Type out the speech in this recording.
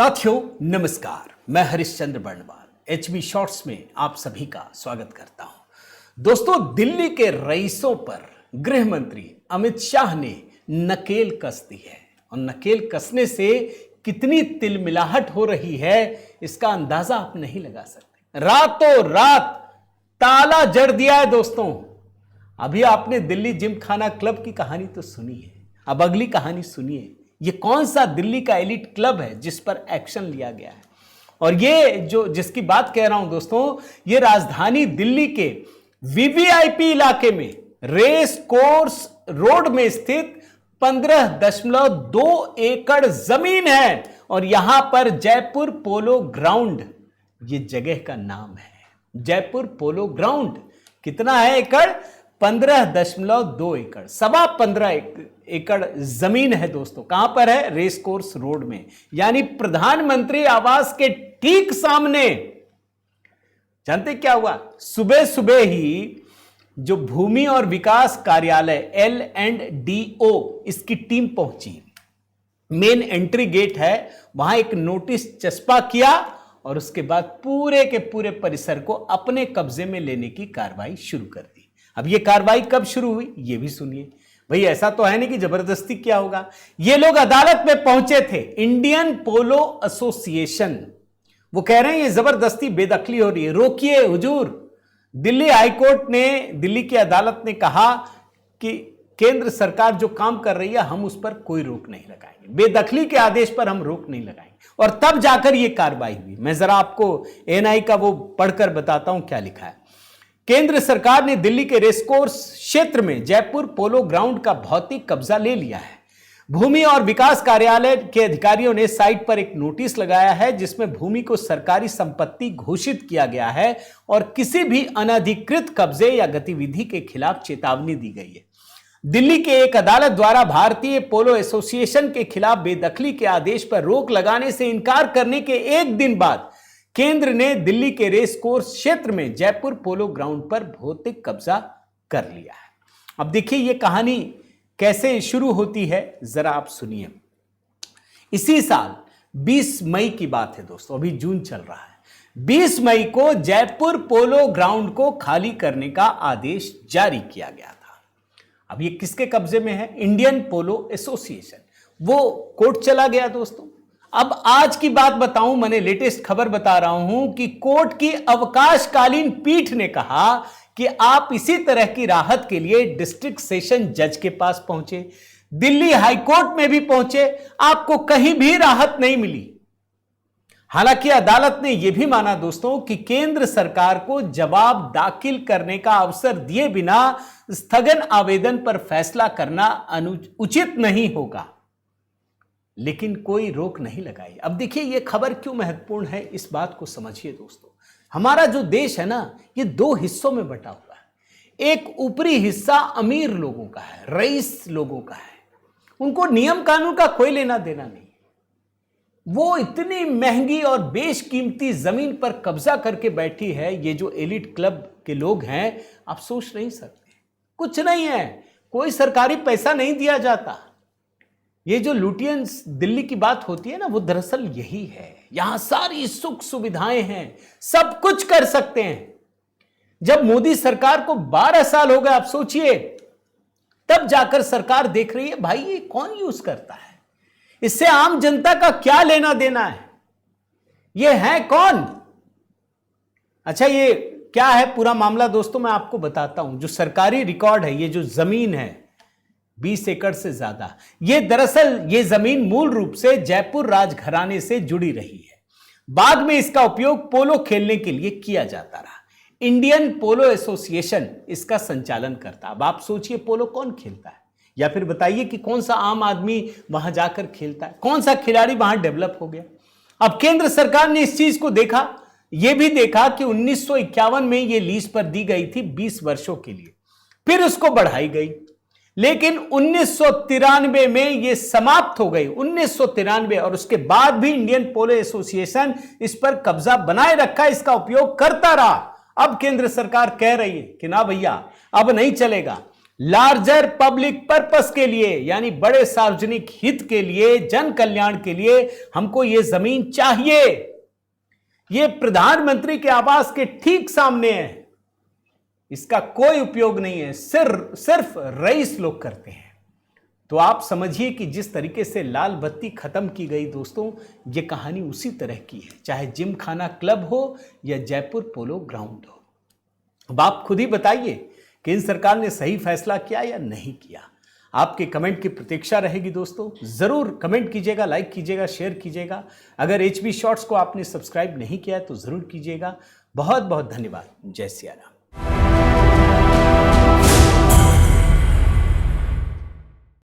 साथियों नमस्कार, मैं हरिश्चंद्र बर्णवाल एचबी शॉर्ट्स में आप सभी का स्वागत करता हूं। दोस्तों, दिल्ली के रईसों पर गृह मंत्री अमित शाह ने नकेल कस दी है और नकेल कसने से कितनी तिलमिलाहट हो रही है इसका अंदाजा आप नहीं लगा सकते। रातों रात ताला जड़ दिया है। दोस्तों, अभी आपने दिल्ली जिमखाना क्लब की कहानी तो सुनी है, अब अगली कहानी सुनिए। ये कौन सा दिल्ली का एलिट क्लब है जिस पर एक्शन लिया गया है? और ये जो जिसकी बात कह रहा हूं दोस्तों, ये राजधानी दिल्ली के वीवीआईपी इलाके में रेस कोर्स रोड में स्थित 15.2 एकड़ जमीन है और यहां पर जयपुर पोलो ग्राउंड ये जगह का नाम है। जयपुर पोलो ग्राउंड कितना है एकड़? 15.2 एकड़, 15.25 एकड़ जमीन है दोस्तों। कहां पर है? रेस कोर्स रोड में, यानी प्रधानमंत्री आवास के ठीक सामने। जानते क्या हुआ? सुबह सुबह ही जो भूमि और विकास कार्यालय L&DO इसकी टीम पहुंची, मेन एंट्री गेट है वहां एक नोटिस चस्पा किया और उसके बाद पूरे के पूरे परिसर को अपने कब्जे में लेने की कार्रवाई शुरू कर दी। अब ये कार्रवाई कब शुरू हुई ये भी सुनिए। भाई ऐसा तो है नहीं कि जबरदस्ती क्या होगा। ये लोग अदालत में पहुंचे थे, इंडियन पोलो एसोसिएशन। वो कह रहे हैं ये जबरदस्ती बेदखली हो रही है, रोकिए हुजूर। दिल्ली हाईकोर्ट ने, दिल्ली की अदालत ने कहा कि केंद्र सरकार जो काम कर रही है हम उस पर कोई रोक नहीं लगाएंगे, बेदखली के आदेश पर हम रोक नहीं लगाएंगे। और तब जाकर यह कार्रवाई हुई। मैं जरा आपको एएनआई का वो पढ़कर बताता हूं क्या लिखा है। केंद्र सरकार ने दिल्ली के रेसकोर्स क्षेत्र में जयपुर पोलो ग्राउंड का भौतिक कब्जा ले लिया है। भूमि और विकास कार्यालय के अधिकारियों ने साइट पर एक नोटिस लगाया है जिसमें भूमि को सरकारी संपत्ति घोषित किया गया है और किसी भी अनधिकृत कब्जे या गतिविधि के खिलाफ चेतावनी दी गई है। दिल्ली के एक अदालत द्वारा भारतीय पोलो एसोसिएशन के खिलाफ बेदखली के आदेश पर रोक लगाने से इनकार करने के एक दिन बाद केंद्र ने दिल्ली के रेस कोर्स क्षेत्र में जयपुर पोलो ग्राउंड पर भौतिक कब्जा कर लिया है। अब देखिए ये कहानी कैसे शुरू होती है, जरा आप सुनिए। इसी साल 20 मई की बात है दोस्तों, अभी जून चल रहा है। 20 मई को जयपुर पोलो ग्राउंड को खाली करने का आदेश जारी किया गया था। अब ये किसके कब्जे में है? इंडियन पोलो एसोसिएशन। वो कोर्ट चला गया दोस्तों। अब आज की बात बताऊं, मैंने लेटेस्ट खबर बता रहा हूं कि कोर्ट की अवकाशकालीन पीठ ने कहा कि आप इसी तरह की राहत के लिए डिस्ट्रिक्ट सेशन जज के पास पहुंचे, दिल्ली हाईकोर्ट में भी पहुंचे, आपको कहीं भी राहत नहीं मिली। हालांकि अदालत ने यह भी माना दोस्तों कि केंद्र सरकार को जवाब दाखिल करने का अवसर दिए बिना स्थगन आवेदन पर फैसला करना उचित नहीं होगा, लेकिन कोई रोक नहीं लगाई। अब देखिए ये खबर क्यों महत्वपूर्ण है, इस बात को समझिए दोस्तों। हमारा जो देश है ना, ये दो हिस्सों में बटा हुआ है। एक ऊपरी हिस्सा अमीर लोगों का है, रईस लोगों का है, उनको नियम कानून का कोई लेना देना नहीं। वो इतनी महंगी और बेशकीमती जमीन पर कब्जा करके बैठी है। ये जो एलिट क्लब के लोग हैं, आप सोच नहीं सकते, कुछ नहीं है, कोई सरकारी पैसा नहीं दिया जाता। ये जो लुटियंस दिल्ली की बात होती है ना, वो दरअसल यही है। यहां सारी सुख सुविधाएं हैं, सब कुछ कर सकते हैं। जब मोदी सरकार को 12 साल हो गए, आप सोचिए, तब जाकर सरकार देख रही है भाई ये कौन यूज करता है, इससे आम जनता का क्या लेना देना है, ये है कौन। अच्छा, ये क्या है पूरा मामला दोस्तों, मैं आपको बताता हूं। जो सरकारी रिकॉर्ड है, ये जो जमीन है 20 एकड़ से ज्यादा, ये दरअसल ये जमीन मूल रूप से जयपुर राजघराने से जुड़ी रही है। बाद में इसका उपयोग पोलो खेलने के लिए किया जाता रहा। इंडियन पोलो एसोसिएशन इसका संचालन करता। अब आप सोचिए पोलो कौन खेलता है, या फिर बताइए कि कौन सा आम आदमी वहां जाकर खेलता है, कौन सा खिलाड़ी वहां डेवलप हो गया। अब केंद्र सरकार ने इस चीज को देखा, यह भी देखा कि 1951 में यह लीज पर दी गई थी 20 वर्षों के लिए, फिर उसको बढ़ाई गई, लेकिन 1993 में यह समाप्त हो गई। 1993 और उसके बाद भी इंडियन पोलो एसोसिएशन इस पर कब्जा बनाए रखा, इसका उपयोग करता रहा। अब केंद्र सरकार कह रही है कि ना भैया अब नहीं चलेगा, लार्जर पब्लिक पर्पस के लिए, यानी बड़े सार्वजनिक हित के लिए, जन कल्याण के लिए हमको यह जमीन चाहिए। यह प्रधानमंत्री के आवास के ठीक सामने है। इसका कोई उपयोग नहीं है, सिर्फ रईस लोग करते हैं। तो आप समझिए कि जिस तरीके से लाल बत्ती खत्म की गई दोस्तों, यह कहानी उसी तरह की है, चाहे जिम खाना क्लब हो या जयपुर पोलो ग्राउंड हो। अब आप खुद ही बताइए कि इन सरकार ने सही फैसला किया या नहीं किया। आपके कमेंट की प्रतीक्षा रहेगी दोस्तों। जरूर कमेंट कीजिएगा, लाइक कीजिएगा, शेयर कीजिएगा। अगर HB शॉर्ट्स को आपने सब्सक्राइब नहीं किया है तो जरूर कीजिएगा। बहुत बहुत धन्यवाद। जय सिया राम।